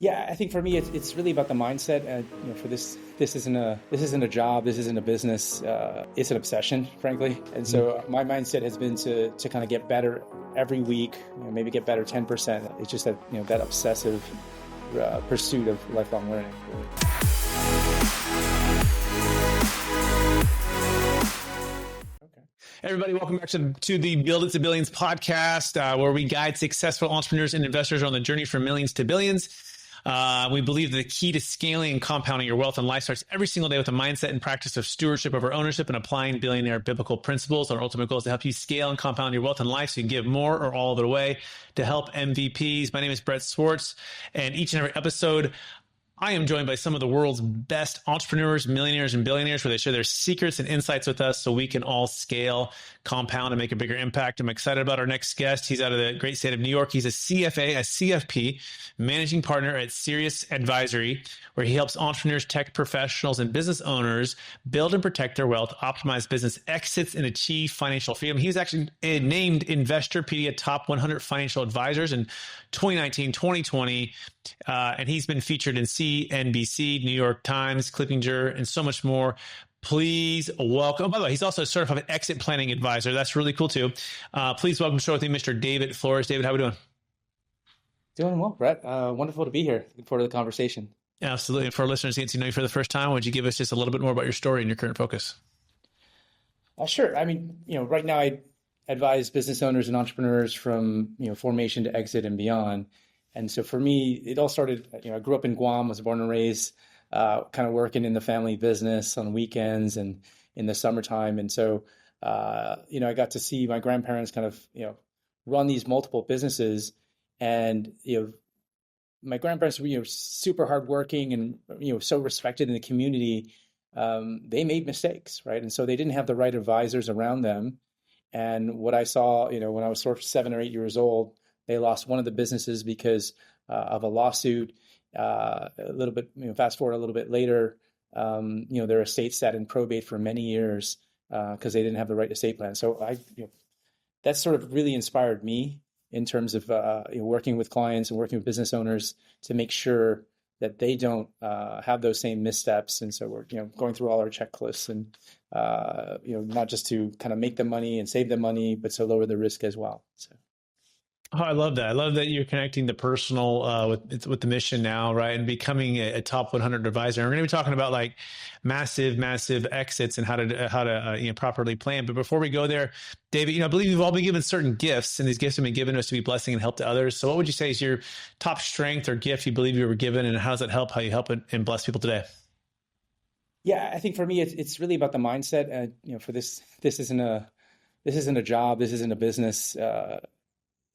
Yeah, I think for me, it's really about the mindset. For this isn't a job. This isn't a business. It's an obsession, frankly. And so my mindset has been to kind of get better every week. Maybe get better 10%. It's just that that obsessive pursuit of lifelong learning. Really. Everybody, welcome back to the Build It to Billions podcast, where we guide successful entrepreneurs and investors on the journey from millions to billions. We believe that the key to scaling and compounding your wealth and life starts every single day with a mindset and practice of stewardship over ownership and applying billionaire biblical principles. Our ultimate goal is to help you scale and compound your wealth and life so you can give more or all of it away to help MVPs. My name is Brett Swartz, and each and every episode, I am joined by some of the world's best entrepreneurs, millionaires, and billionaires, where they share their secrets and insights with us so we can all scale, compound, and make a bigger impact. I'm excited about our next guest. He's out of the great state of New York. He's a CFA, a CFP, managing partner at Sirius Advisory, where he helps entrepreneurs, tech professionals, and business owners build and protect their wealth, optimize business exits, and achieve financial freedom. He was actually named Investorpedia Top 100 Financial Advisors in 2019, 2020, and he's been featured in CNBC, New York Times, Clippinger, and so much more. Please welcome. Oh, by the way, he's also a certified exit planning advisor. That's really cool too. Please welcome to the show with me, Mr. David Flores. David, how are we doing? Doing well, Brett. Wonderful to be here. Looking forward to the conversation. Absolutely. And for our listeners getting to know you for the first time, would you give us just a little bit more about your story and your current focus? Sure. I mean, right now I advise business owners and entrepreneurs from formation to exit and beyond. And so for me, it all started. I grew up in Guam, was born and raised, kind of working in the family business on weekends and in the summertime. And so, I got to see my grandparents kind of, run these multiple businesses. And, my grandparents were, super hardworking and, so respected in the community. They made mistakes, right? And so they didn't have the right advisors around them. And what I saw, when I was sort of 7 or 8 years old, they lost one of the businesses because of a lawsuit. A little bit, fast forward a little bit later, their estate sat in probate for many years because they didn't have the right estate plan. So that sort of really inspired me in terms of working with clients and working with business owners to make sure that they don't have those same missteps. And so we're going through all our checklists and not just to kind of make the money and save the money, but to lower the risk as well. So. Oh, I love that. I love that you're connecting the personal with the mission now, right? And becoming a top 100 advisor. And we're going to be talking about like massive exits and how to properly plan. But before we go there, David, I believe we've all been given certain gifts, and these gifts have been given to us to be blessing and help to others. So what would you say is your top strength or gift you believe you were given, and how does that help how you help and bless people today? Yeah, I think for me, it's really about the mindset. For this isn't a job. This isn't a business.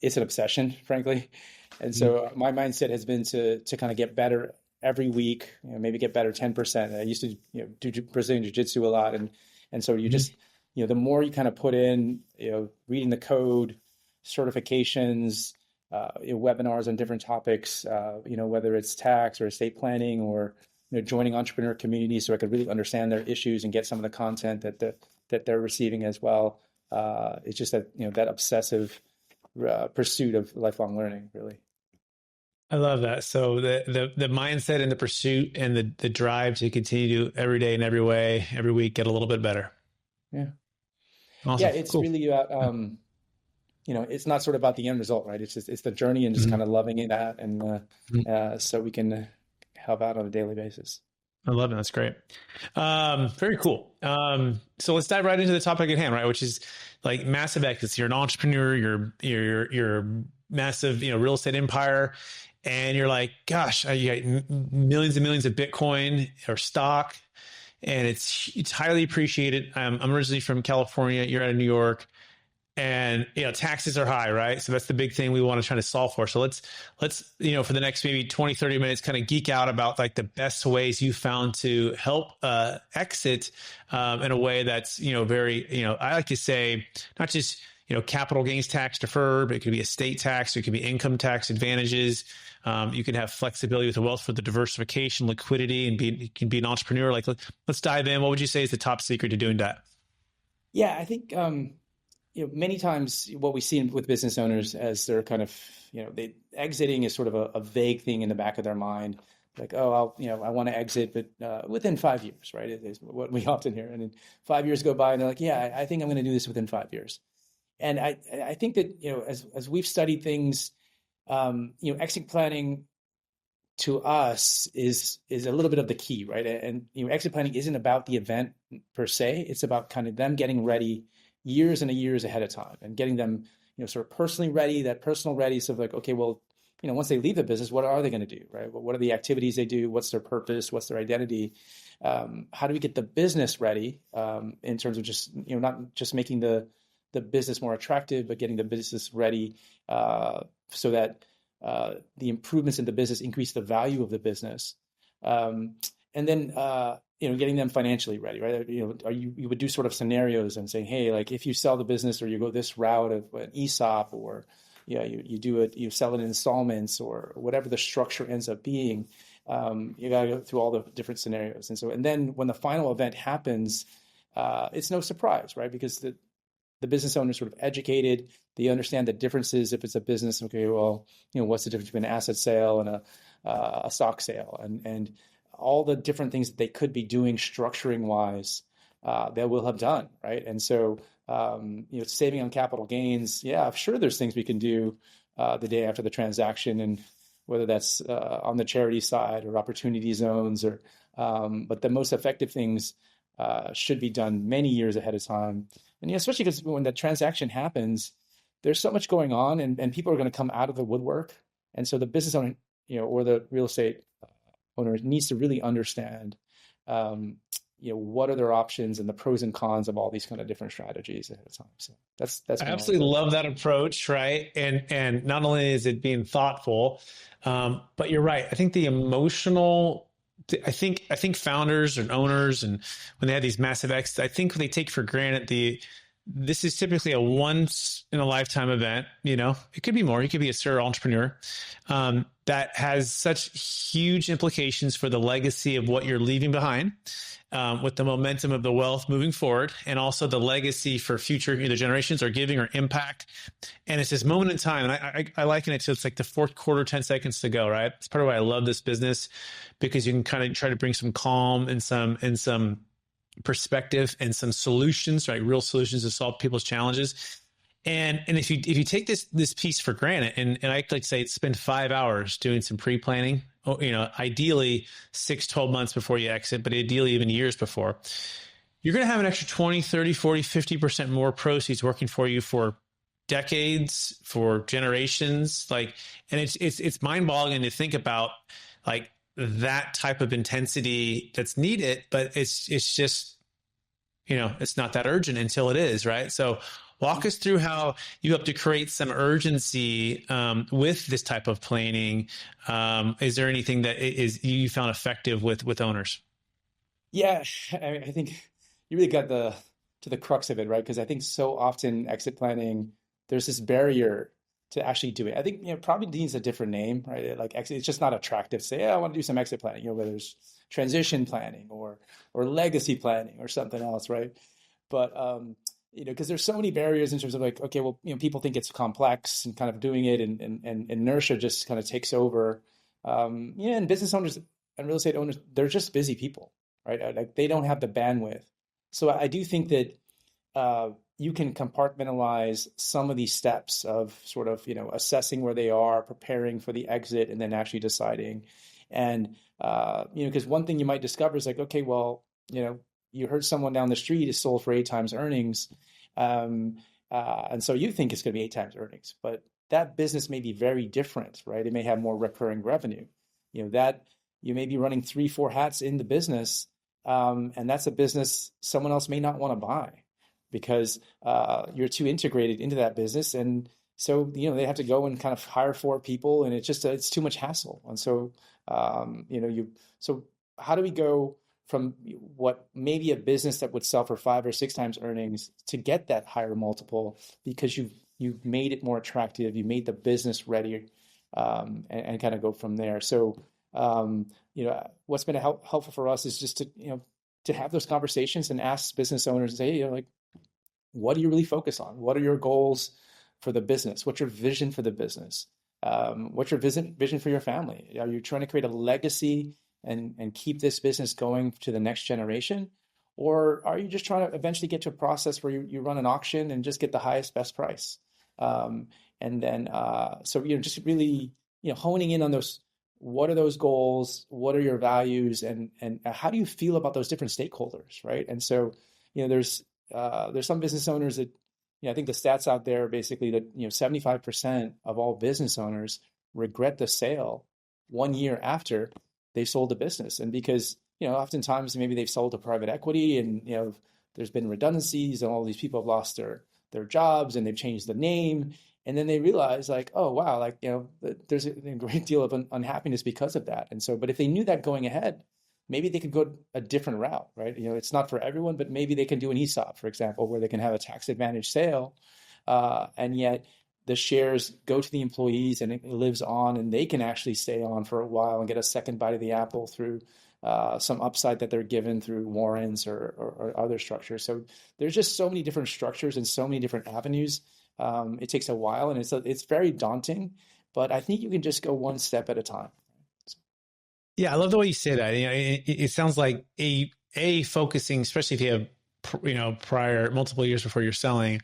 It's an obsession, frankly. And so my mindset has been to kind of get better every week, maybe get better 10%. I used to do Brazilian Jiu-Jitsu a lot. And so you just, the more you kind of put in, reading the code, certifications, webinars on different topics, whether it's tax or estate planning or joining entrepreneur communities so I could really understand their issues and get some of the content that they're receiving as well. It's just that, that obsessive pursuit of lifelong learning, really. I love that. So the mindset and the pursuit and the drive to continue to every day and every way, every week, get a little bit better. Yeah. Awesome. Yeah. It's cool. Really about, it's not sort of about the end result, right? It's the journey and just kind of loving it out. And so we can help out on a daily basis. I love it. That's great. Very cool. So let's dive right into the topic at hand, right? Which is like massive exits. You're an entrepreneur, you're a massive, real estate empire. And you're like, gosh, you got millions and millions of Bitcoin or stock, and it's highly appreciated. I'm originally from California. You're out of New York. And, taxes are high, right? So that's the big thing we want to try to solve for. So let's, for the next maybe 20, 30 minutes, kind of geek out about like the best ways you found to help exit in a way that's, very, I like to say, not just, capital gains tax deferred, but it could be estate tax, it could be income tax advantages. You can have flexibility with the wealth for the diversification, liquidity, and you can be an entrepreneur. Like, let's dive in. What would you say is the top secret to doing that? Yeah, I think, many times what we see with business owners as they're kind of, they exiting is sort of a vague thing in the back of their mind. Like, oh, I want to exit, but within 5 years, right? Is what we often hear. And then 5 years go by and they're like, yeah, I think I'm going to do this within 5 years. And I think that, as we've studied things, exit planning to us is a little bit of the key, right? And exit planning isn't about the event per se. It's about kind of them getting ready years and years ahead of time and getting them, sort of personally ready, that personal ready. So like, okay, well, once they leave the business, what are they going to do, right? What are the activities they do? What's their purpose? What's their identity? How do we get the business ready in terms of just, not just making the business more attractive, but getting the business ready so that the improvements in the business increase the value of the business, and then getting them financially ready, right? You would do sort of scenarios and saying, hey, like if you sell the business or you go this route of an ESOP, or you do it, you sell it in installments, or whatever the structure ends up being, you got to go through all the different scenarios, and then when the final event happens, it's no surprise, right? Because the business owner is sort of educated. They understand the differences. If it's a business, okay, well, what's the difference between an asset sale and a stock sale, and all the different things that they could be doing structuring wise that will have done, right? And so, saving on capital gains, yeah, I'm sure there's things we can do the day after the transaction, and whether that's on the charity side or opportunity zones, or but the most effective things should be done many years ahead of time. And especially because when the transaction happens, there's so much going on, and people are going to come out of the woodwork. And so the business owner, or the real estate owner needs to really understand, what are their options and the pros and cons of all these kind of different strategies ahead of time. So that's I absolutely love that approach, right? And not only is it being thoughtful, but you're right. I think the emotional. I think founders and owners, and when they have these massive exits, I think they take for granted this is typically a once in a lifetime event. It could be more. You could be a serial entrepreneur that has such huge implications for the legacy of what you're leaving behind, with the momentum of the wealth moving forward, and also the legacy for future either generations or giving or impact. And it's this moment in time. And I liken it to, it's like the fourth quarter, 10 seconds to go, right? It's part of why I love this business, because you can kind of try to bring some calm and some perspective and some solutions, right? Real solutions to solve people's challenges. And if you take this piece for granted, and I like to say spend 5 hours doing some pre-planning, ideally 6, 12 months before you exit, but ideally even years before, you're going to have an extra 20, 30, 40, 50% more proceeds working for you for decades, for generations. And it's mind-boggling to think about like that type of intensity that's needed, but it's just, it's not that urgent until it is, right? So walk us through how you hope to create some urgency with this type of planning. Is there anything that you found effective with owners? Yeah, I think you really got to the crux of it, right? Because I think so often exit planning, there's this barrier to actually do it. I think probably needs a different name, right? Like exit, it's just not attractive to say, I want to do some exit planning. Whether it's transition planning or legacy planning or something else, right? But because there's so many barriers in terms of like, okay, well, people think it's complex and kind of doing it, and inertia just kind of takes over. And business owners and real estate owners, they're just busy people, right? Like they don't have the bandwidth. So I do think that you can compartmentalize some of these steps of sort of, assessing where they are, preparing for the exit, and then actually deciding. And, because one thing you might discover is like, okay, well, you heard someone down the street is sold for 8 times earnings. And so you think it's going to be 8 times earnings, but that business may be very different, right? It may have more recurring revenue, that you may be running 3, 4 hats in the business. And that's a business someone else may not want to buy because you're too integrated into that business. And so, they have to go and kind of hire 4 people, and it's too much hassle. And so, so how do we go from what maybe a business that would sell for 5 or 6 times earnings to get that higher multiple, because you've made it more attractive, you made the business ready, and kind of go from there. So, what's been helpful for us is just to have those conversations and ask business owners and say, hey, what do you really focus on? What are your goals for the business? What's your vision for the business? What's your vision for your family? Are you trying to create a legacy and keep this business going to the next generation? Or are you just trying to eventually get to a process where you run an auction and just get the highest, best price? And then, so, just really, honing in on those, what are those goals? What are your values? And how do you feel about those different stakeholders, right? And so, there's some business owners that, I think the stats out there basically that, 75% of all business owners regret the sale 1 year after they sold the business. And because, oftentimes maybe they've sold to private equity and, there's been redundancies and all these people have lost their jobs and they've changed the name. And then they realize like, oh, wow, like, there's a great deal of unhappiness because of that. And so, but if they knew that going ahead, maybe they could go a different route, right? It's not for everyone, but maybe they can do an ESOP, for example, where they can have a tax advantage sale. And yet the shares go to the employees and it lives on and they can actually stay on for a while and get a second bite of the apple through some upside that they're given through warrants or other structures. So there's just so many different structures and so many different avenues. It takes a while and it's very daunting, but I think you can just go one step at a time. Yeah, I love the way you say that. It sounds like a focusing, especially if you have prior multiple years before you're selling,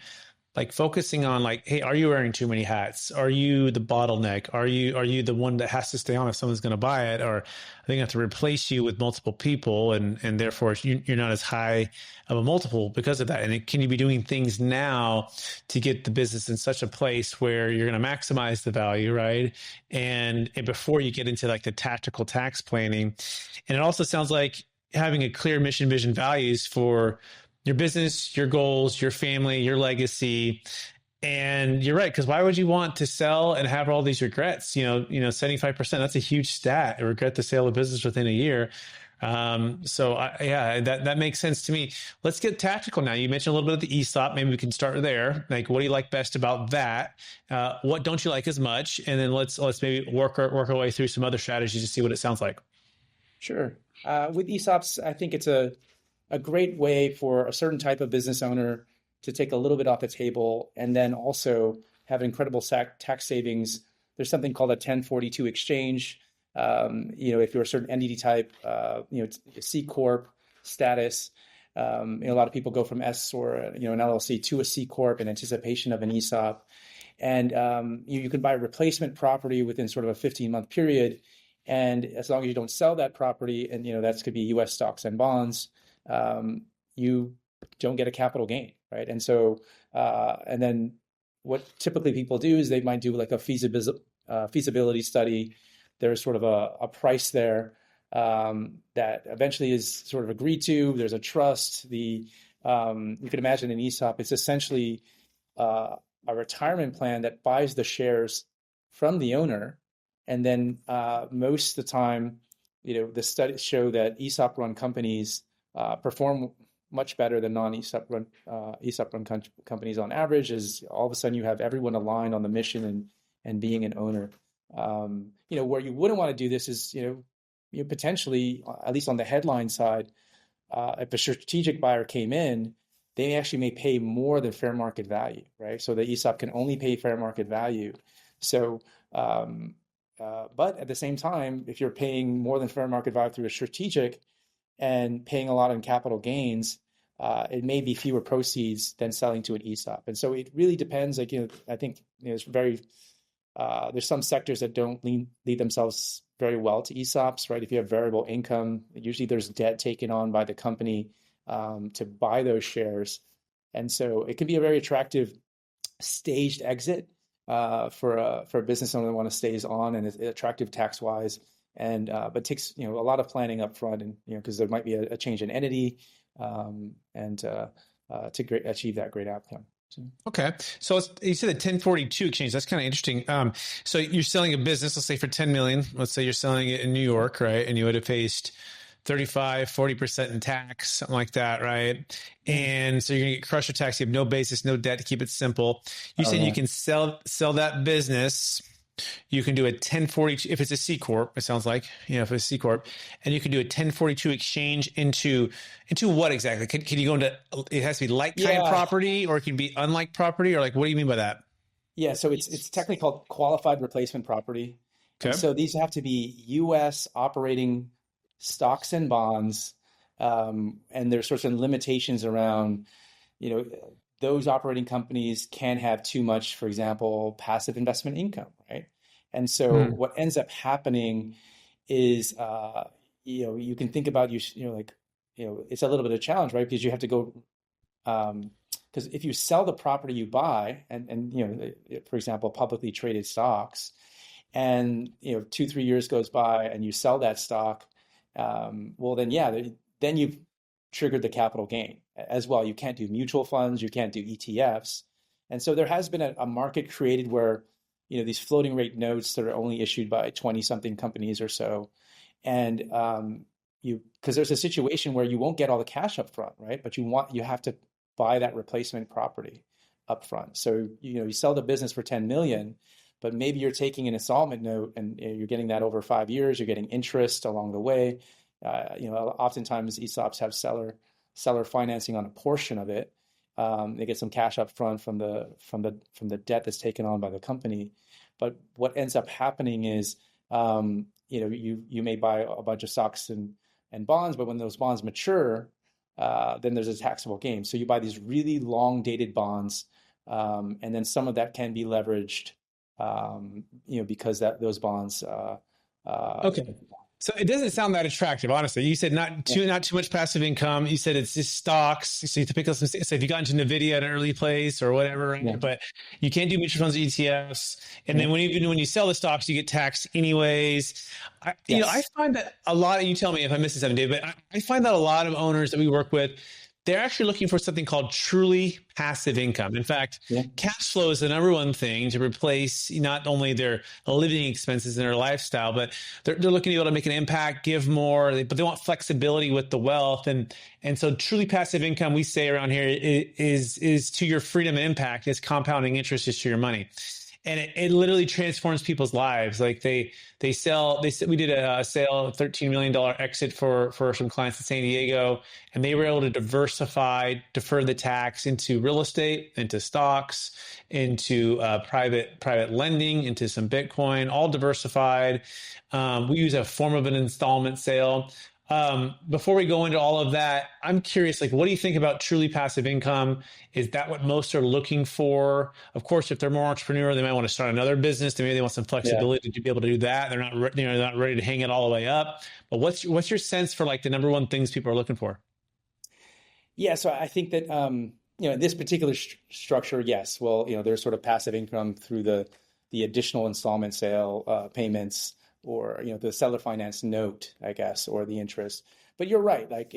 like focusing on like, hey, are you wearing too many hats? Are you the bottleneck? Are you the one that has to stay on if someone's going to buy it? Or are they going to have to replace you with multiple people and therefore you're not as high of a multiple because of that? And can you be doing things now to get the business in such a place where you're going to maximize the value, right? And before you get into like the tactical tax planning. And it also sounds like having a clear mission, vision, values for your business, your goals, your family, your legacy. And you're right, because why would you want to sell and have all these regrets? 75%, that's a huge stat. Regret the sale of business within a year. That makes sense to me. Let's get tactical now. You mentioned a little bit of the ESOP. Maybe we can start there. Like, what do you like best about that? What don't you like as much? And then let's maybe work our way through some other strategies to see what it sounds like. Sure. With ESOPs, I think it's a great way for a certain type of business owner to take a little bit off the table and then also have incredible tax savings. There's something called a 1042 exchange. If you're a certain entity type, C Corp status, a lot of people go from S or, an LLC to a C Corp in anticipation of an ESOP. And you can buy replacement property within sort of a 15-month period. And as long as you don't sell that property, and, that could be U.S. stocks and bonds, you don't get a capital gain, right? And so, and then what typically people do is they might do like a feasibility study. There's sort of a price there that eventually is sort of agreed to. There's a trust. You can imagine an ESOP. It's essentially a retirement plan that buys the shares from the owner, and then most of the time, the studies show that ESOP-run companies perform much better than non-ESOP run companies on average. Is all of a sudden you have everyone aligned on the mission and being an owner. Where you wouldn't want to do this is potentially, at least on the headline side, if a strategic buyer came in, they actually may pay more than fair market value, right? So the ESOP can only pay fair market value. So, but at the same time, if you're paying more than fair market value through a strategic and paying a lot in capital gains, it may be fewer proceeds than selling to an ESOP. And so it really depends. Like, I think it's there's some sectors that don't lead themselves very well to ESOPs, right? If you have variable income, usually there's debt taken on by the company to buy those shares. And so it can be a very attractive staged exit for a business owner that want to stays on and is attractive tax wise. And but takes a lot of planning up front, and because there might be a change in entity to achieve that great outcome. So. Okay, so you said a 1042 exchange. That's kind of interesting. So you're selling a business, let's say for 10 million. Let's say you're selling it in New York, right? And you would have faced 35-40% in tax, something like that, right? And so you're going to get crushed with tax. You have no basis, no debt, to keep it simple. You said you can sell that business You can do a 1042 if it's a C corp. It sounds like, if it's a C corp, and you can do a 1042 exchange into what exactly? Can you go into? It has to be like kind Yeah. property, or it can be unlike property, or like what do you mean by that? Yeah. So it's technically called qualified replacement property. And Okay. so these have to be U.S. operating stocks and bonds. And there's sorts of limitations around, you know, those operating companies can have too much, for example, passive investment income, right? And so Hmm. what ends up happening is, you can think about it's a little bit of a challenge, right? Because you have to go, because if you sell the property you buy, and for example, publicly traded stocks, and 2, 3 years goes by and you sell that stock, well then then you've triggered the capital gain as well. You can't do mutual funds, you can't do ETFs. And so there has been a market created where these floating rate notes that are only issued by 20 something companies or so, and because there's a situation where you won't get all the cash up front, right? But you have to buy that replacement property up front. So you sell the business for 10 million, but maybe you're taking an installment note and you're getting that over 5 years. You're getting interest along the way. Oftentimes ESOPs have seller financing on a portion of it. They get some cash up front from the debt that's taken on by the company. But what ends up happening is, you may buy a bunch of stocks and bonds, but when those bonds mature, then there's a taxable gain. So you buy these really long dated bonds, and then some of that can be leveraged, because those bonds. Okay. So it doesn't sound that attractive, honestly. You said not too much passive income. You said it's just stocks. So you have to pick up some. So if you got into Nvidia at an early place or whatever, right? Yeah. But you can't do mutual funds or ETFs. And Yeah. then when you sell the stocks, you get taxed anyways. I Yes. find that a lot. And you tell me if I'm missing something, Dave. But I find that a lot of owners that we work with, they're actually looking for something called truly passive income. In fact, Yeah. cash flow is the number one thing to replace not only their living expenses and their lifestyle, but they're looking to be able to make an impact, give more, but they want flexibility with the wealth. And so truly passive income, we say around here, is to your freedom and impact, is compounding interest is to your money. And it literally transforms people's lives. Like we did a sale, a $13 million exit for some clients in San Diego, and they were able to defer the tax into real estate, into stocks, into private lending, into some Bitcoin, all diversified. We use a form of an installment sale. Before we go into all of that, I'm curious, like, what do you think about truly passive income? Is that what most are looking for? Of course, if they're more entrepreneurial, they might want to start another business. Maybe they want some Yeah. flexibility to be able to do that. They're not ready to hang it all the way up. But what's your sense for like the number one things people are looking for? Yeah. So I think that, this particular structure, yes. Well, there's sort of passive income through the additional installment sale payments, or the seller finance note, I guess, or the interest. But you're right. Like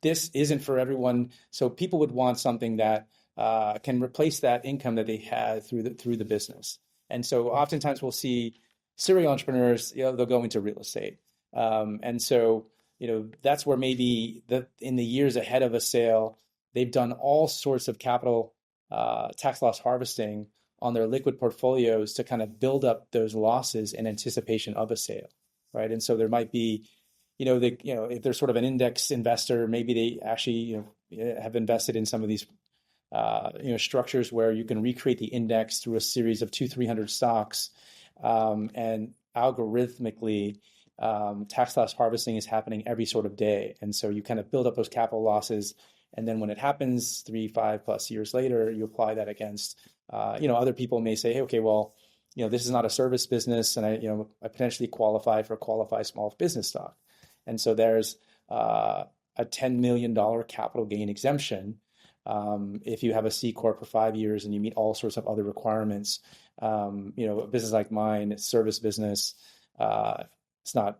this isn't for everyone. So people would want something that can replace that income that they had through the business. And so oftentimes we'll see serial entrepreneurs, they'll go into real estate. And so, that's where maybe in the years ahead of a sale, they've done all sorts of capital tax loss harvesting on their liquid portfolios to kind of build up those losses in anticipation of a sale, right? And so there might be, if they're sort of an index investor, maybe they actually, have invested in some of these, structures where you can recreate the index through a series of 200-300 stocks, and algorithmically, tax loss harvesting is happening every sort of day, and so you kind of build up those capital losses, and then when it happens 3, 5+ years later, you apply that against. Other people may say, hey, okay, well, this is not a service business, and I potentially qualify for a qualified small business stock. And so there's a $10 million capital gain exemption if you have a C corp for 5 years and you meet all sorts of other requirements. A business like mine, service business, it's not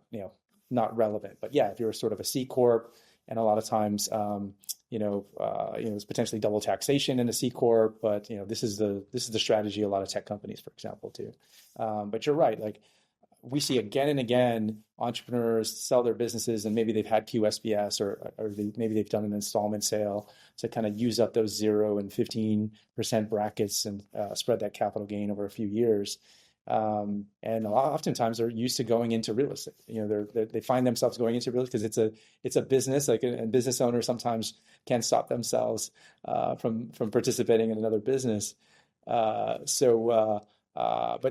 relevant. But yeah, if you're sort of a C corp, and a lot of times, there's potentially double taxation in a C corp, but this is the strategy a lot of tech companies, for example, do. But you're right. Like we see again and again, entrepreneurs sell their businesses, and maybe they've had QSBS, or maybe they've done an installment sale to kind of use up those 0 and 15% brackets and spread that capital gain over a few years. And oftentimes they're used to going into real estate. They find themselves going into real estate because it's a business. Like a business owner sometimes can't stop themselves from participating in another business. But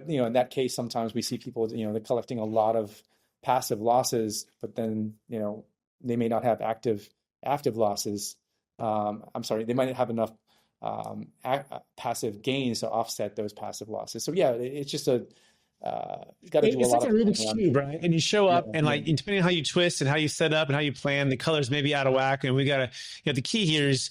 in that case, sometimes we see people, they're collecting a lot of passive losses, but then they may not have active losses. I'm sorry, they might not have enough passive gains to offset those passive losses. So yeah, it's just you got to do a It's lot like of a Rubik's Cube, right? And you show up and like, yeah. depending on how you twist and how you set up and how you plan, the colors may be out of whack. And the key here is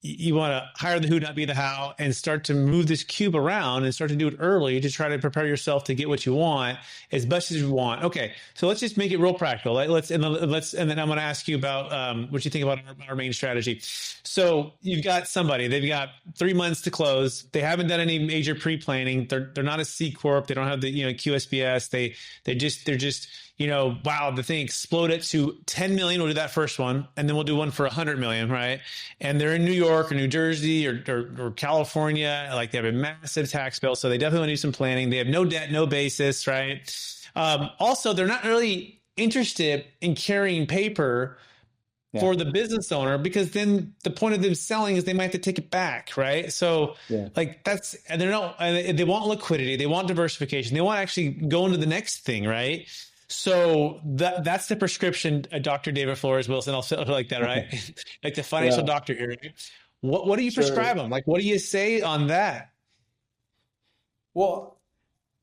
you want to hire the who, not be the how, and start to move this cube around and start to do it early to try to prepare yourself to get what you want as much as you want. Okay, so let's just make it real practical. And then I'm going to ask you about what you think about our main strategy. So you've got somebody, they've got 3 months to close. They haven't done any major pre-planning. They're not a C corp. They don't have the QSBS. They're just wow, the thing exploded to 10 million. We'll do that first one. And then we'll do one for 100 million, right? And they're in New York or New Jersey or California. Like they have a massive tax bill. So they definitely want to do some planning. They have no debt, no basis, right? Also, they're not really interested in carrying paper for the business owner, because then the point of them selling is they might have to take it back, right? So like and they want liquidity, they want diversification, they want to actually go into the next thing, right? So that's the prescription, Dr. David Flores Wilson. I'll say it like that, right? Like the financial doctor here. What do you prescribe them? Like, what do you say on that? Well,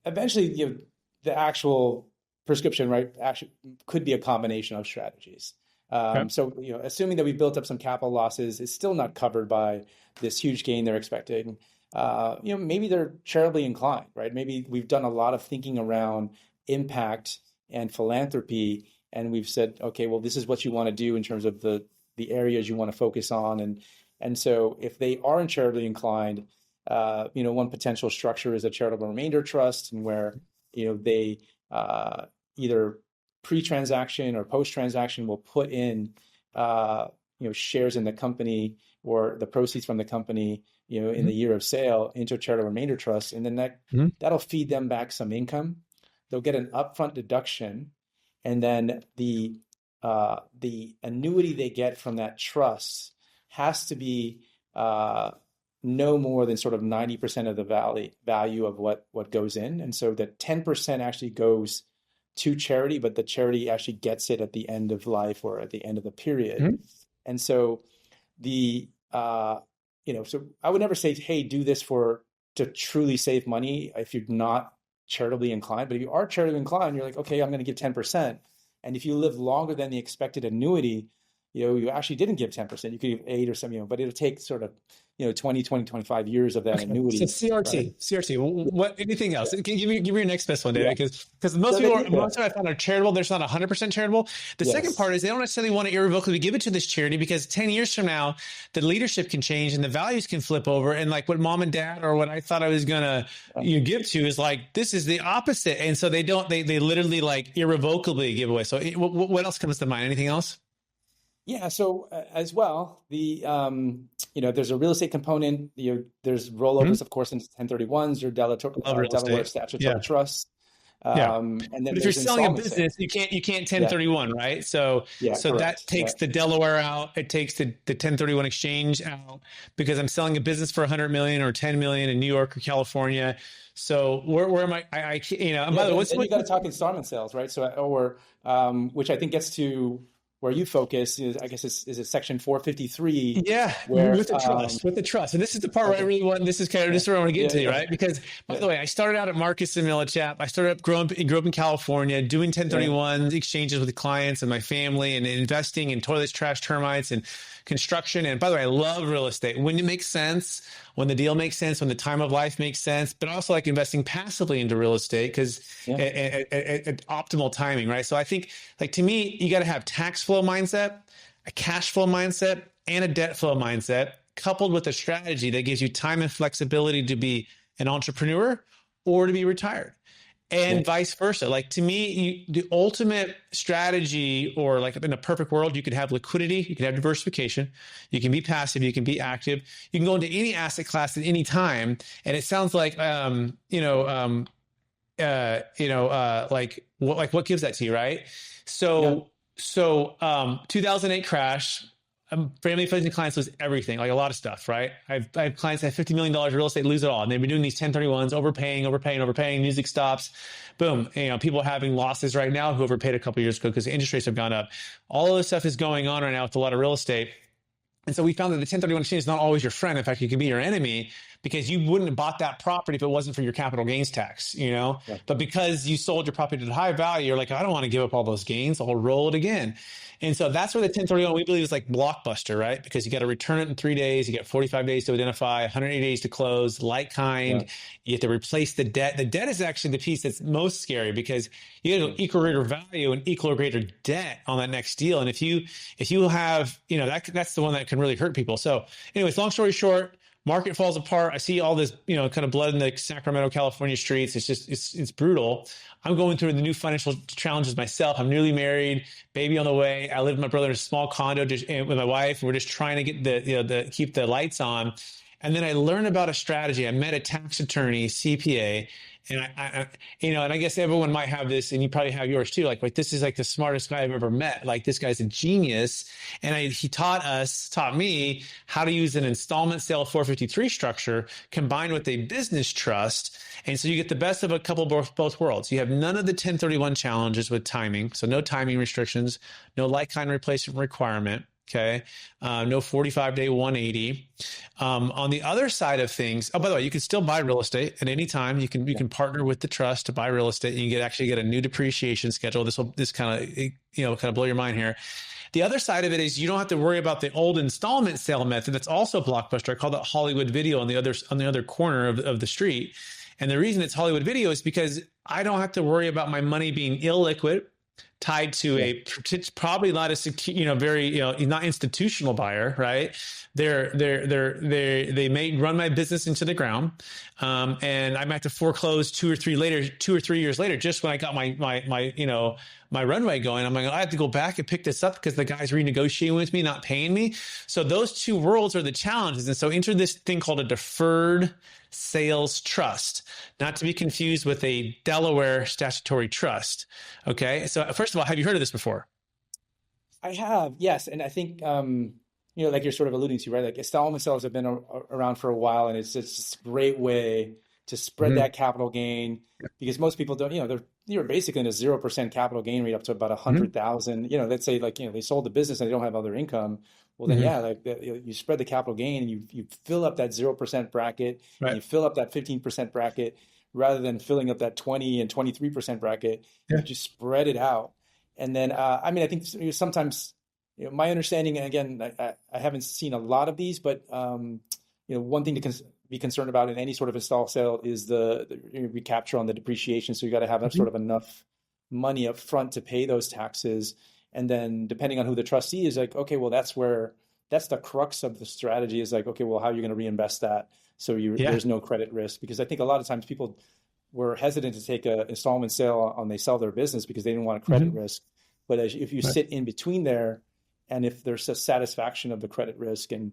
eventually, the actual prescription, right, actually could be a combination of strategies. So, assuming that we built up some capital losses, it's still not covered by this huge gain they're expecting. Maybe they're charitably inclined, right? Maybe we've done a lot of thinking around impact and philanthropy, and we've said, okay, well, this is what you want to do in terms of the areas you want to focus on, and so if they aren't charitably inclined, one potential structure is a charitable remainder trust, and where they either pre-transaction or post-transaction will put in shares in the company or the proceeds from the company in the year of sale into a charitable remainder trust, and then that'll feed them back some income. They'll get an upfront deduction, and then the annuity they get from that trust has to be no more than sort of 90% of the value of what goes in, and so that 10% actually goes to charity, but the charity actually gets it at the end of life or at the end of the period. And so so I would never say, hey, do this to truly save money if you're not charitably inclined. But if you are charitably inclined, you're like, okay, I'm going to give 10%. And if you live longer than the expected annuity, you actually didn't give 10%. You could give 8 or something, but it'll take sort of 20, 25 years of that annuity. So CRT, right? CRT. What? Anything else? Give me your next best one, David, because most of I found are charitable. They're not 100% charitable. The second part is they don't necessarily want to irrevocably give it to this charity, because 10 years from now, the leadership can change and the values can flip over. And like what mom and dad or what I thought I was gonna give to is like, this is the opposite. And so they literally like irrevocably give away. So what else comes to mind? Anything else? Yeah. So as well, there's a real estate component. There's rollovers, of course, into 1031s or Delaware statutory trusts. And then but if you're selling a business, you can't 1031, right? So that takes the Delaware out. It takes the 1031 exchange out, because I'm selling a business for 100 million or 10 million in New York or California. So where am I? And by the way, you got to talk installment sales, right? So which I think gets to where you focus is, I guess, is it section 453? Yeah, with the trust. And this is the part where I really want, this is kind of just where I want to get to, right? Because, by the way, I started out at Marcus and Millichap. I grew up in California, doing 1031 exchanges with clients and my family, and investing in toilets, trash, termites, and construction. And by the way, I love real estate when it makes sense, when the deal makes sense, when the time of life makes sense, but also like investing passively into real estate because at optimal timing, right? So I think, like, to me, you got to have tax flow mindset, a cash flow mindset, and a debt flow mindset, coupled with a strategy that gives you time and flexibility to be an entrepreneur or to be retired. And vice versa. Like, to me, the ultimate strategy, or like in a perfect world, you could have liquidity, you could have diversification, you can be passive, you can be active, you can go into any asset class at any time. And it sounds like, what gives that to you, right? Yeah. So 2008 crash. Family friends and clients lose everything, like a lot of stuff, right? I have clients that have $50 million of real estate, lose it all. And they've been doing these 1031s, overpaying, music stops. Boom. People are having losses right now who overpaid a couple of years ago because the interest rates have gone up. All of this stuff is going on right now with a lot of real estate. And so we found that the 1031 exchange is not always your friend. In fact, it can be your enemy because you wouldn't have bought that property if it wasn't for your capital gains tax, Yeah. But because you sold your property at a high value, you're like, I don't want to give up all those gains. I'll roll it again. And so that's where the 1031, we believe, is like blockbuster, right? Because you got to return it in 3 days. You get 45 days to identify, 180 days to close, like kind. Yeah. You have to replace the debt. The debt is actually the piece that's most scary because you get equal greater value and equal or greater debt on that next deal. And if you have, that's the one that can really hurt people. So anyways, long story short, market falls apart. I see all this, kind of blood in the Sacramento, California streets. It's just, it's brutal. I'm going through the new financial challenges myself. I'm newly married, baby on the way. I live with my brother in a small condo with my wife. We're just trying to get keep the lights on. And then I learned about a strategy. I met a tax attorney, CPA, and I guess everyone might have this, and you probably have yours too. Like this is like the smartest guy I've ever met. Like this guy's a genius. And he taught me how to use an installment sale 453 structure combined with a business trust. And so you get the best of a couple both worlds. You have none of the 1031 challenges with timing. So no timing restrictions, no like-kind replacement requirement. Okay. No 45-day 180. On the other side of things, by the way, you can still buy real estate at any time. You can partner with the trust to buy real estate. You can actually get a new depreciation schedule. This kind of blow your mind here. The other side of it is you don't have to worry about the old installment sale method. That's also blockbuster. I call that Hollywood Video on the other corner of the street. And the reason it's Hollywood Video is because I don't have to worry about my money being illiquid, tied to a probably not a secure, very not institutional buyer, right? They may run my business into the ground, and I might have to foreclose 2 or 3 years later, just when I got my runway going. I'm like, I have to go back and pick this up because the guy's renegotiating with me, not paying me. So those two worlds are the challenges, and so enter this thing called a deferred sales trust, not to be confused with a Delaware statutory trust. Okay. So first of all, have you heard of this before? I have, yes. And I think, like you're sort of alluding to, right? Like installment sales have been around for a while, and it's just a great way to spread that capital gain because most people don't, you're basically in a 0% capital gain rate up to about 100,000, let's say they sold the business and they don't have other income. Well, then, you spread the capital gain and you fill up that 0% bracket, right, and you fill up that 15% bracket rather than filling up that 20 and 23% bracket. You just spread it out. And then, I think sometimes, my understanding, and again, I haven't seen a lot of these, but, one thing to be concerned about in any sort of install sale is the recapture on the depreciation. So you got to have sort of enough money up front to pay those taxes. And then depending on who the trustee is, like, okay, well, that's the crux of the strategy is like, okay, well, how are you going to reinvest that? So there's no credit risk, because I think a lot of times people were hesitant to take an installment sale on they sell their business because they didn't want a credit risk. But if you sit in between there, and if there's a satisfaction of the credit risk and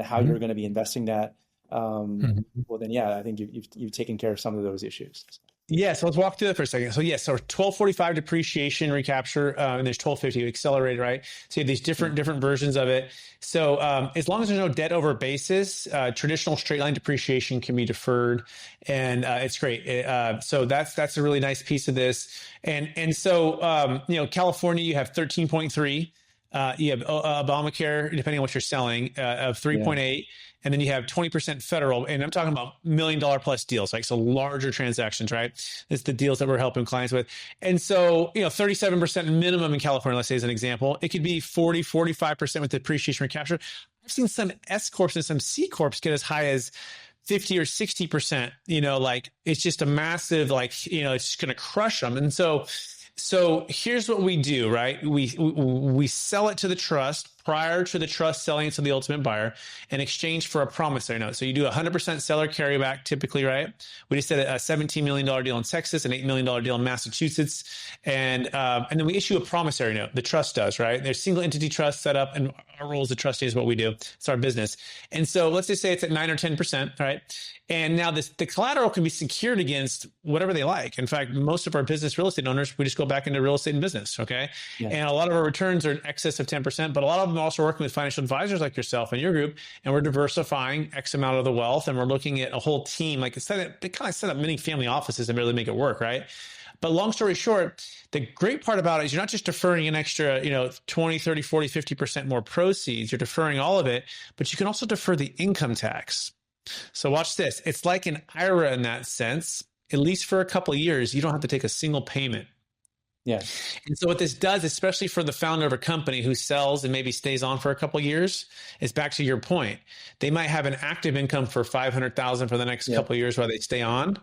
how you're going to be investing that, well, then, I think you've taken care of some of those issues. Yeah, so let's walk through that for a second. So 1245 depreciation recapture, and there's 1250 accelerated, right? So you have these different versions of it. So as long as there's no debt over basis, traditional straight line depreciation can be deferred, and it's great. So that's a really nice piece of this. And so California, you have 13.3. You have Obamacare, depending on what you're selling, of 3.8. And then you have 20% federal, and I'm talking about $1 million plus deals, like so larger transactions, right? It's the deals that we're helping clients with. And so, 37% minimum in California, let's say as an example. It could be 40, 45% with depreciation recapture. I've seen some S corps and some C corps get as high as 50 or 60%, like it's just a massive, it's just going to crush them. And so here's what we do, right? We sell it to the trust prior to the trust selling it to the ultimate buyer in exchange for a promissory note. So you do 100% seller carryback typically, right? We just did a $17 million deal in Texas, an $8 million deal in Massachusetts. And then we issue a promissory note. The trust does, right? There's single entity trust set up, and our role as a trustee is what we do. It's our business. And so let's just say it's at 9 or 10%, right? And now the collateral can be secured against whatever they like. In fact, most of our business real estate owners, we just go back into real estate and business, okay? Yeah. And a lot of our returns are in excess of 10%, but a lot of them are also working with financial advisors like yourself and your group, and we're diversifying X amount of the wealth, and we're looking at a whole team. Like they kind of set up many family offices and really make it work, right? But long story short, the great part about it is you're not just deferring an extra, 20, 30, 40, 50% more proceeds. You're deferring all of it, but you can also defer the income tax. So watch this. It's like an IRA in that sense. At least for a couple of years, you don't have to take a single payment. Yeah. And so what this does, especially for the founder of a company who sells and maybe stays on for a couple of years, is back to your point. They might have an active income for $500,000 for the next couple of years while they stay on.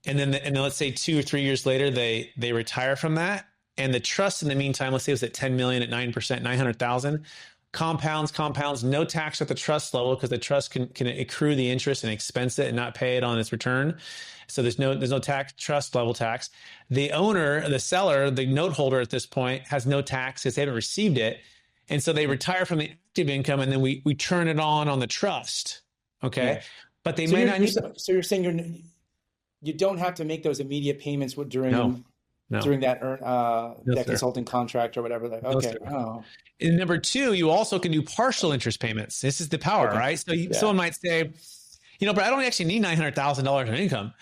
And then let's say 2 or 3 years later, they retire from that. And the trust in the meantime, let's say it was at 10 million at 9%, 900,000. Compounds, no tax at the trust level because the trust can accrue the interest and expense it and not pay it on its return. So there's no tax, trust level tax. The owner, the seller, the note holder at this point has no tax because they haven't received it. And so they retire from the active income and then we turn it on the trust. Okay. Yeah. But they may not need. So you're saying you don't have to make those immediate payments during that consulting contract or whatever. Like, okay. And number two, you also can do partial interest payments. This is the power, right? So someone might say, but I don't actually need $900,000 in income.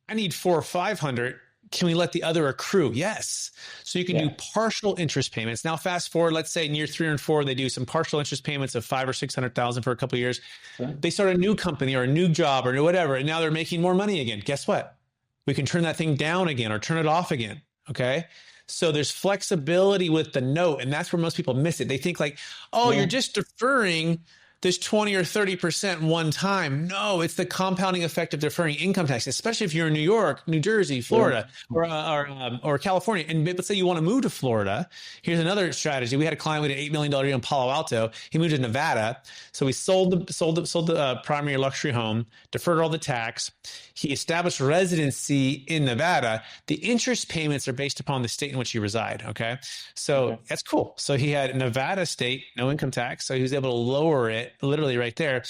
I need $400,000 or $500,000. Can we let the other accrue? Yes. So you can do partial interest payments. Now, fast forward, let's say in year 3 or 4, they do some partial interest payments of $500,000 or $600,000 for a couple of years. Sure. They start a new company or a new job or whatever, and now they're making more money again. Guess what? We can turn that thing down again or turn it off again. Okay. So there's flexibility with the note, and that's where most people miss it. They think like, you're just deferring this 20 or 30% one time. No, it's the compounding effect of deferring income tax, especially if you're in New York, New Jersey, Florida, or California. And let's say you want to move to Florida. Here's another strategy. We had a client with an $8 million deal in Palo Alto. He moved to Nevada. So we sold the primary luxury home, deferred all the tax. He established residency in Nevada. The interest payments are based upon the state in which you reside. Okay. So that's cool. So he had Nevada state, no income tax. So he was able to lower it literally right there.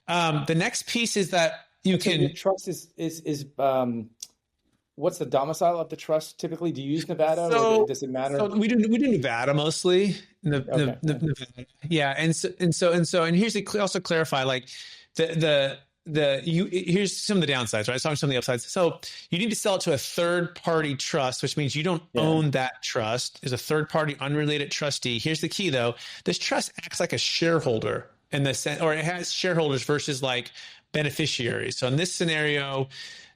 The next piece is that the trust is what's the domicile of the trust typically? Do you use Nevada or does it matter? So we do Nevada mostly. Nevada. Yeah. And here's to also clarify, like here's some of the downsides, right? Some of the upsides. So you need to sell it to a third party trust, which means you don't own that trust. Is a third party unrelated trustee. Here's the key though. This trust acts like a shareholder in the sense, or it has shareholders versus like beneficiaries. So in this scenario,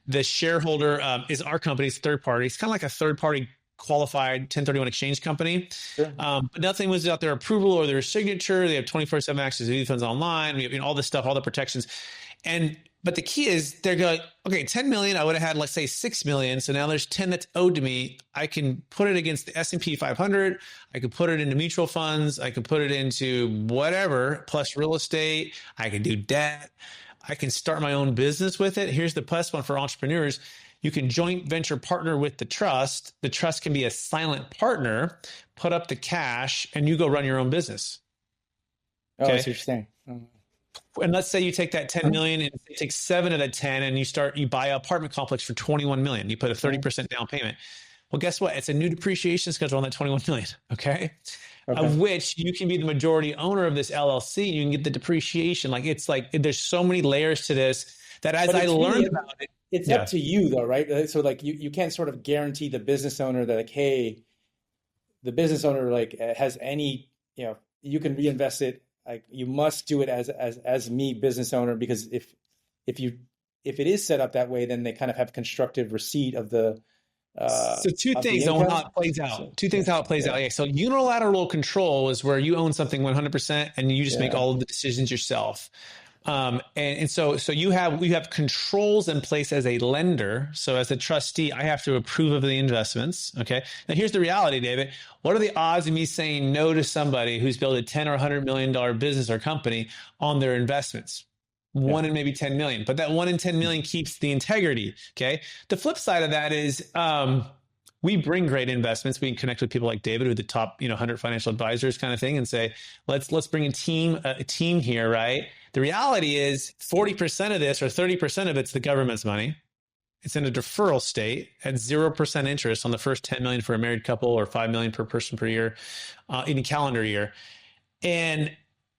the shareholder is our company's third party. It's kind of like a third party qualified 1031 exchange company. Sure. But nothing was without their approval or their signature. They have 24/7 access to these funds online. We have all this stuff, all the protections. But the key is they're going, okay, 10 million, I would have had, let's say 6 million. So now there's 10 that's owed to me. I can put it against the S&P 500. I could put it into mutual funds. I could put it into whatever, plus real estate. I can do debt. I can start my own business with it. Here's the plus one for entrepreneurs. You can joint venture partner with the trust. The trust can be a silent partner, put up the cash, and you go run your own business. Okay? Oh, that's interesting. And let's say you take that 10 million and take 7 of the 10 and you buy an apartment complex for 21 million. You put a 30% down payment. Well, guess what? It's a new depreciation schedule on that 21 million. Okay. Of which you can be the majority owner of this LLC. And you can get the depreciation. Like there's so many layers to this that as I learned about it, it's up to you though, right? So like you can't sort of guarantee the business owner that like, hey, the business owner like has any, you can reinvest it. Like you must do it as me business owner, because if it is set up that way, then they kind of have constructive receipt of the. So two things on how it plays out. Two things how it plays out. Yeah. So unilateral control is where you own something 100% and you just make all of the decisions yourself. And so you have controls in place as a lender. So as a trustee, I have to approve of the investments. Okay. Now here's the reality, David. What are the odds of me saying no to somebody who's built a $10 or $100 million business or company on their investments? 1 in maybe 10 million, but that 1 in 10 million keeps the integrity. Okay. The flip side of that is, we bring great investments. We can connect with people like David, who are the top, 100 financial advisors kind of thing, and say, let's bring a team here, right? The reality is 40% of this or 30% of it's the government's money. It's in a deferral state at 0% interest on the first 10 million for a married couple or 5 million per person per year in a calendar year. And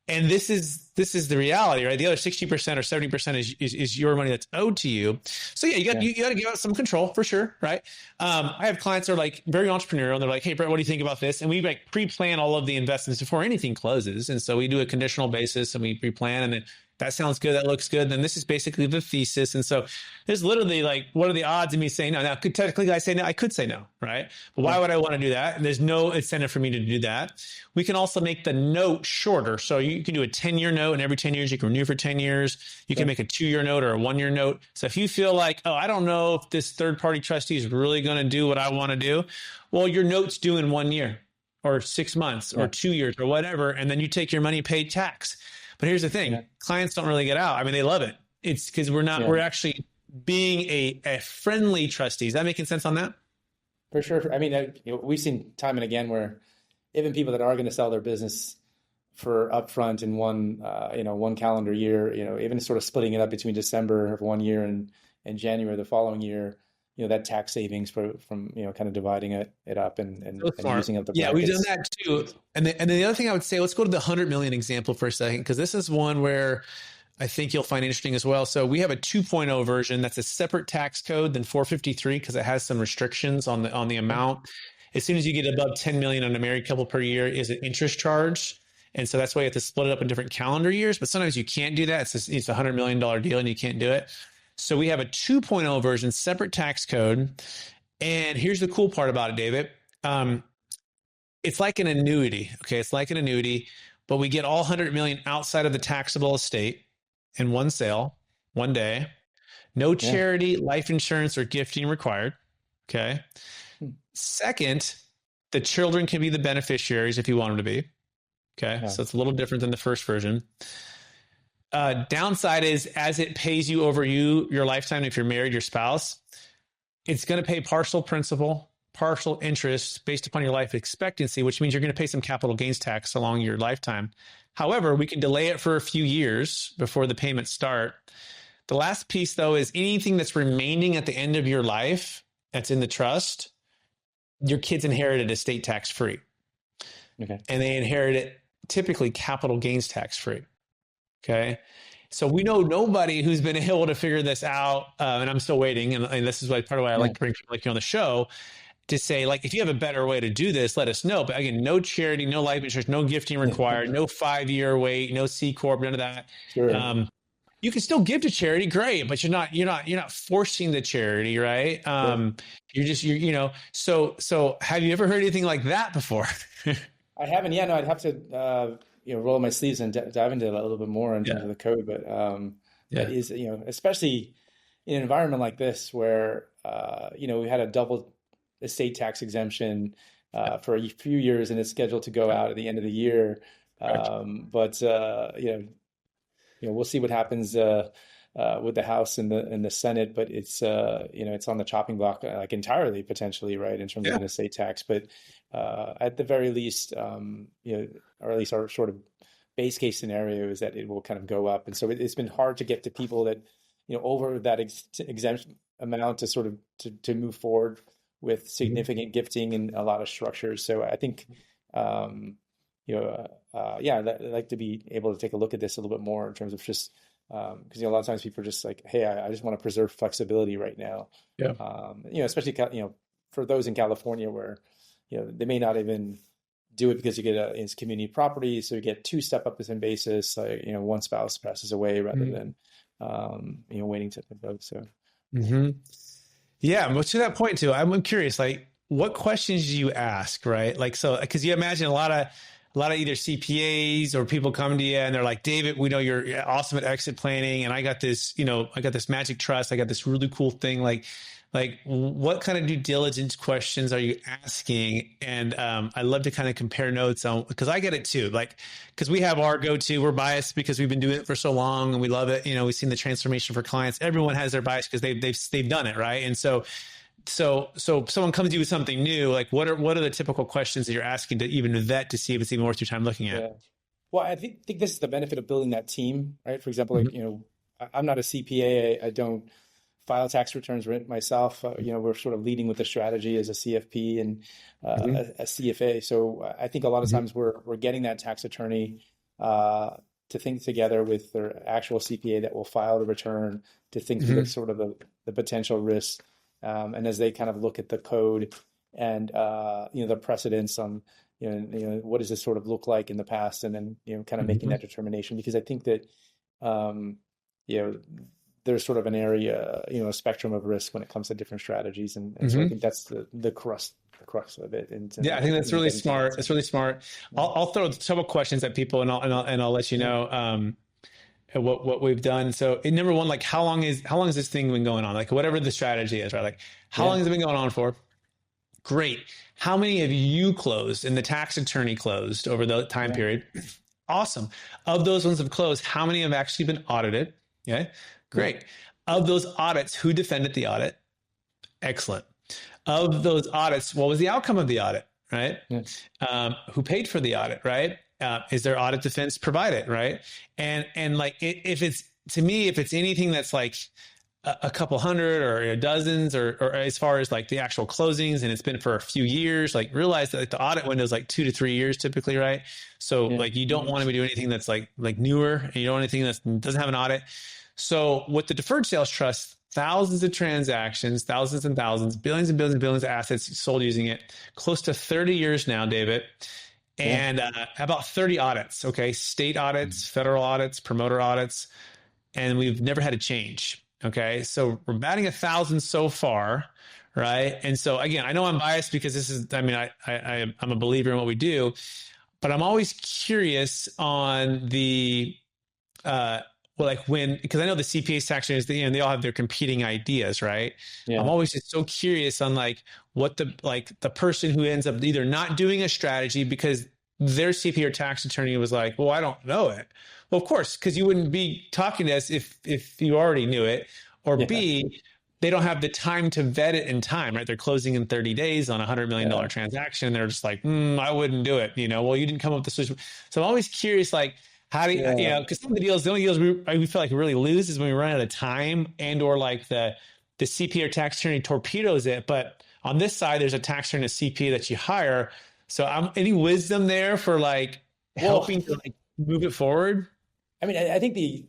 this is the reality, right? The other 60% or 70% is your money that's owed to you. So yeah, you got to give out some control for sure, right? I have clients that are like very entrepreneurial, and they're like, "Hey, Brett, what do you think about this?" And we like pre-plan all of the investments before anything closes, and so we do a conditional basis and we pre-plan, and then that sounds good, that looks good. Then this is basically the thesis, and so there's literally like, what are the odds of me saying no? Now, could technically I say no? I could say no, right? But why would I want to do that? And there's no incentive for me to do that. We can also make the note shorter. So you can do a 10-year note, and every 10 years you can renew for 10 years. You can make a 2-year note or a 1-year note. So if you feel like, oh, I don't know if this third-party trustee is really going to do what I want to do, well, your note's due in 1 year or 6 months or 2 years or whatever, and then you take your money, paid tax. But here's the thing, clients don't really get out. I mean, they love it. It's because we're actually being a friendly trustee. Is that making sense on that? For sure. I mean, we've seen time and again where even people that are going to sell their business for upfront in one calendar year, even sort of splitting it up between December of 1 year and January the following year, that tax savings from kind of dividing it up and using up the brackets. Yeah, we've done that too. And then the other thing I would say, let's go to the 100 million example for a second, because this is one where I think you'll find interesting as well. So we have a 2.0 version that's a separate tax code than 453 because it has some restrictions on the amount. As soon as you get above 10 million on a married couple per year is an interest charge. And so that's why you have to split it up in different calendar years. But sometimes you can't do that. It's a $100 million deal and you can't do it. So we have a 2.0 version, separate tax code. And here's the cool part about it, David. It's like an annuity. Okay. It's like an annuity, but we get all 100 million outside of the taxable estate in one sale, one day. No charity, life insurance, or gifting required. Okay. Second, the children can be the beneficiaries if you want them to be. Okay. Yeah. So it's a little different than the first version. Downside is as it pays you over your lifetime, if you're married, your spouse, it's going to pay partial principal, partial interest based upon your life expectancy, which means you're going to pay some capital gains tax along your lifetime. However, we can delay it for a few years before the payments start. The last piece, though, is anything that's remaining at the end of your life that's in the trust, your kids inherit it estate tax free. Okay. And they inherit it typically capital gains tax free. Okay. So we know nobody who's been able to figure this out. And I'm still waiting. And this is part of why I like to bring people like you on the show to say, like, if you have a better way to do this, let us know. But again, no charity, no life insurance, no gifting required, no 5-year wait, no C Corp, none of that. Sure. You can still give to charity. Great. But you're not forcing the charity, right? So have you ever heard anything like that before? I haven't. Yeah, no, I'd have to, roll my sleeves and dive into it a little bit more in terms of the code. But that is, especially in an environment like this where, we had a double estate tax exemption for a few years and it's scheduled to go out at the end of the year. But we'll see what happens with the House and the Senate. But it's, it's on the chopping block like entirely potentially, right, in terms of an estate tax. But at the very least, or at least our sort of base case scenario is that it will kind of go up. And so it's been hard to get to people that, over that exemption amount to sort of to move forward with significant gifting and a lot of structures. So I think, I'd like to be able to take a look at this a little bit more in terms of just, because a lot of times people are just like, hey, I just want to preserve flexibility right now. Yeah. Especially, for those in California where, they may not even do it because you get it's community property. So you get 2 step-up as in basis, one spouse passes away rather than, waiting to vote. So. Mm-hmm. Yeah. Well, to that point too, I'm curious, like what questions do you ask, right? Like, so, cause you imagine a lot of either CPAs or people come to you and they're like, David, we know you're awesome at exit planning. And I got this magic trust. I got this really cool thing. Like what kind of due diligence questions are you asking? And I love to kind of compare notes on, because I get it too. Like, because we have our go-to, we're biased because we've been doing it for so long and we love it. We've seen the transformation for clients. Everyone has their bias because they've done it, right? And so so if someone comes to you with something new, like what are the typical questions that you're asking to even vet to see if it's even worth your time looking at? Yeah. Well, I think this is the benefit of building that team, right? For example, Mhm. like, I'm not a CPA. I don't file tax returns myself. We're sort of leading with the strategy as a CFP and Mhm. a CFA. So I think a lot of Mhm. times we're getting that tax attorney to think together with their actual CPA that will file the return to think through the Mhm. sort of the potential risks. And as they kind of look at the code and the precedents on what does this sort of look like in the past, and then kind of making Mhm. that determination, because I think that um, you know there's sort of an area, a spectrum of risk when it comes to different strategies, and so I Mhm. think that's the crux of it, and Yeah, I think that's really getting to that smart. That's side. really smart. Yeah. I'll throw several questions at people, and I'll let you Yeah. know what we've done. So, number one, like how long has this thing been going on? Like whatever the strategy is, right? Like how long Yeah. has it been going on for? Great. How many have you closed and the tax attorney closed over the time Yeah. period? Awesome. Of those ones have closed, how many have actually been audited? Okay, Yeah. great. Of those audits, who defended the audit? Excellent. Of those audits, what was the outcome of the audit? Right? Yeah. Who paid for the audit? Right? Is there audit defense provided? Right? And like if it's to me, if it's anything that's like a couple hundred or dozens or as far as like the actual closings and it's been for a few years, like realize that like the audit window is like 2 to 3 years typically, right? So Yeah. like you don't want to be doing anything that's like newer, and you don't want anything that doesn't have an audit. So with the deferred sales trust, thousands of transactions, thousands and thousands, billions and billions and billions of assets sold using it, close to 30 years now, David, Yeah. and about 30 audits. Okay, state audits, federal audits, promoter audits, and we've never had a change. Okay, so we're batting 1,000 so far, right? And so again, I know I'm biased because this is, I mean, I'm a believer in what we do, but I'm always curious on the well, like when, because I know the CPAs, tax attorneys, they all have their competing ideas, right? I'm Yeah. always just so curious on like what the person who ends up either not doing a strategy because their CPA or tax attorney was like, well, I don't know it. Well, of course, because you wouldn't be talking to us if you already knew it, or Yeah. B, they don't have the time to vet it in time, right? They're closing in 30 days on $100 million Yeah. transaction. They're just like, I wouldn't do it. Well, you didn't come up with the solution. So I'm always curious, like, how do you, Yeah. because some of the only deals we feel like we really lose is when we run out of time and or like the CPA or tax attorney torpedoes it. But on this side, there's a tax attorney and a CPA that you hire. So any wisdom there for like Well, helping to like move it forward? I mean, I think the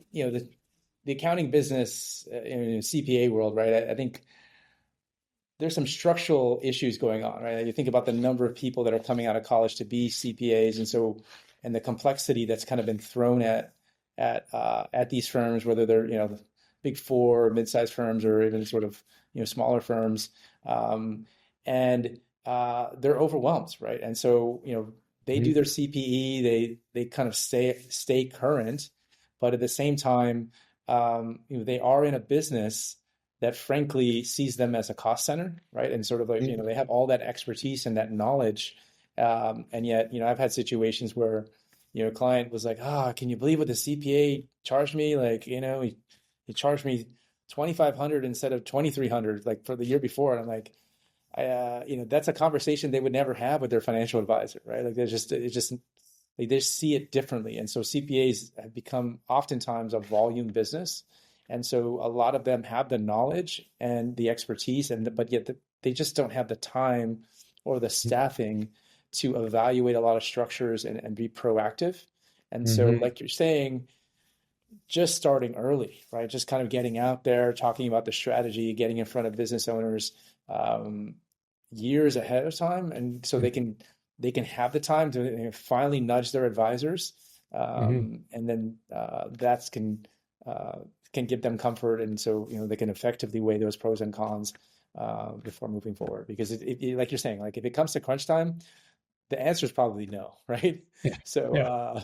accounting business in the CPA world, right? I think there's some structural issues going on, right? You think about the number of people that are coming out of college to be CPAs, and the complexity that's kind of been thrown at these firms, whether they're the big four, mid-sized firms, or even sort of smaller firms, and they're overwhelmed, right? And so they do Mhm. their CPE, they kind of stay current, but at the same time, they are in a business that frankly sees them as a cost center, right? And sort of like, Mhm. they have all that expertise and that knowledge. And yet, I've had situations where, a client was like, can you believe what the CPA charged me? Like, he charged me 2,500 instead of 2,300, like for the year before. And I'm like, that's a conversation they would never have with their financial advisor, right? Like they just see it differently. And so CPAs have become oftentimes a volume business. And so a lot of them have the knowledge and the expertise, but yet they just don't have the time or the staffing to evaluate a lot of structures and be proactive. And so, Mhm. like you're saying, just starting early, right? Just kind of getting out there, talking about the strategy, getting in front of business owners years ahead of time, and so they can have the time to finally nudge their advisors, Mhm. and then that can give them comfort, and so they can effectively weigh those pros and cons before moving forward. Because like you're saying, like if it comes to crunch time, the answer is probably no, right? Yeah. So, Yeah.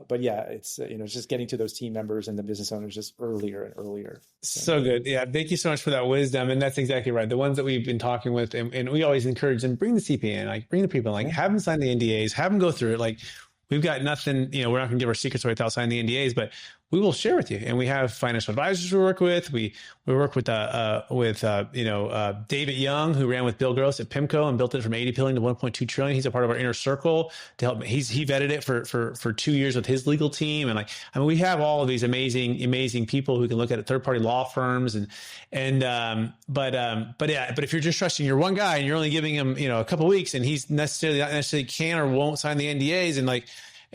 but yeah, it's just getting to those team members and the business owners just earlier and earlier. So, So good. Yeah. Thank you so much for that wisdom. And that's exactly right. The ones that we've been talking with, and we always encourage them, bring the CPA in, like bring the people, like yeah, have them sign the NDAs, have them go through it. Like we've got nothing, we're not going to give our secrets away without signing the NDAs, but we will share with you. And we have financial advisors we work with. We work with David Young, who ran with Bill Gross at PIMCO and built it from 80 billion to 1.2 trillion. He's a part of our inner circle to help. He vetted it for 2 years with his legal team. And we have all of these amazing people who can look at it, third party law firms but if you're just trusting your one guy and you're only giving him, a couple of weeks, and he's not necessarily can or won't sign the NDAs,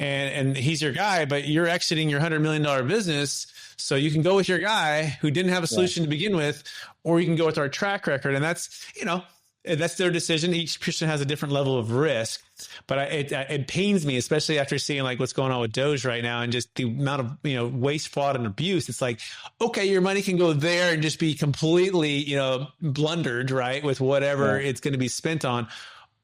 and he's your guy, but you're exiting your $100 million business. So you can go with your guy who didn't have a solution to begin with, or you can go with our track record. And that's their decision. Each person has a different level of risk, but it pains me, especially after seeing like what's going on with Doge right now and just the amount of, waste, fraud, and abuse. It's like, okay, your money can go there and just be completely, blundered, right, with whatever it's going to be spent on.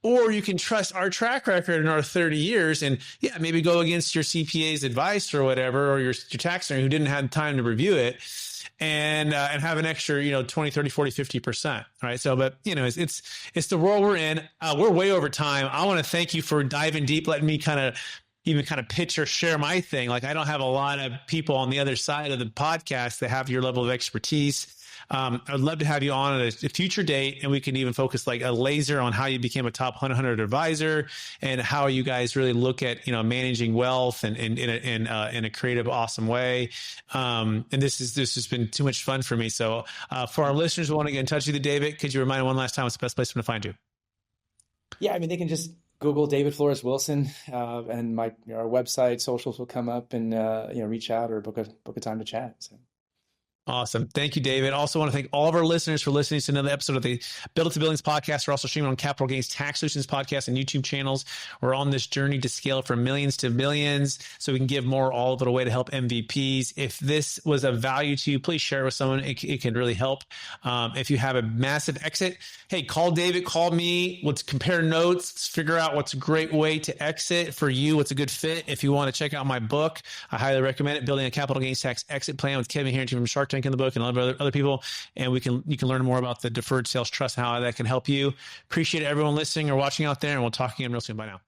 Or you can trust our track record in our 30 years and maybe go against your CPA's advice or whatever, or your tax attorney who didn't have time to review it, and have an extra, 20, 30, 40, 50%. Right. So, but it's the world we're in. We're way over time. I want to thank you for diving deep, letting me kind of pitch or share my thing. Like, I don't have a lot of people on the other side of the podcast that have your level of expertise. I'd love to have you on at a future date, and we can even focus like a laser on how you became a top 100 advisor and how you guys really look at, managing wealth and in a creative, awesome way. And this has been too much fun for me. So, for our listeners who want to get in touch with you, David, could you remind them one last time what's the best place for them to find you? Yeah, they can just Google David Flores Wilson, and our website, socials will come up, and reach out or book a time to chat. So. Awesome. Thank you, David. Also want to thank all of our listeners for listening to another episode of the Build It to Billions podcast. We're also streaming on Capital Gains Tax Solutions podcast and YouTube channels. We're on this journey to scale from millions to billions so we can give more all of it away to help MVPs. If this was of value to you, please share it with someone. It can really help. If you have a massive exit, hey, call David, call me. Let's compare notes. Let's figure out what's a great way to exit for you. What's a good fit. If you want to check out my book, I highly recommend it, Building a Capital Gains Tax Exit Plan with Kevin Harrington from Shark Tank in the book, and a lot of other people. And you can learn more about the Deferred Sales Trust and how that can help you. Appreciate everyone listening or watching out there, and we'll talk again real soon. Bye now.